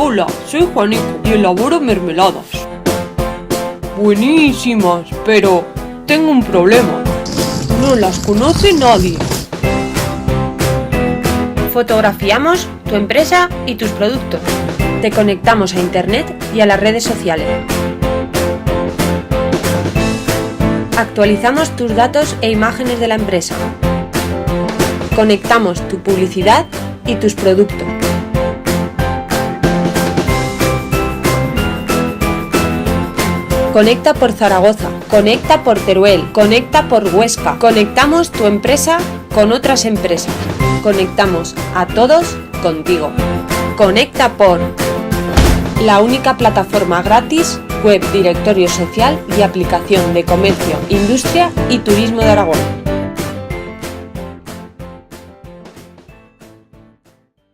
Hola, soy Juanico y elaboro mermeladas. Buenísimas, pero tengo un problema. No las conoce nadie. Fotografiamos tu empresa y tus productos. Te conectamos a Internet y a las redes sociales. Actualizamos tus datos e imágenes de la empresa. Conectamos tu publicidad y tus productos. Conecta por Zaragoza, conecta por Teruel, conecta por Huesca. Conectamos tu empresa con otras empresas. Conectamos a todos contigo. Conecta por la única plataforma gratis, web, directorio social y aplicación de comercio, industria y turismo de Aragón.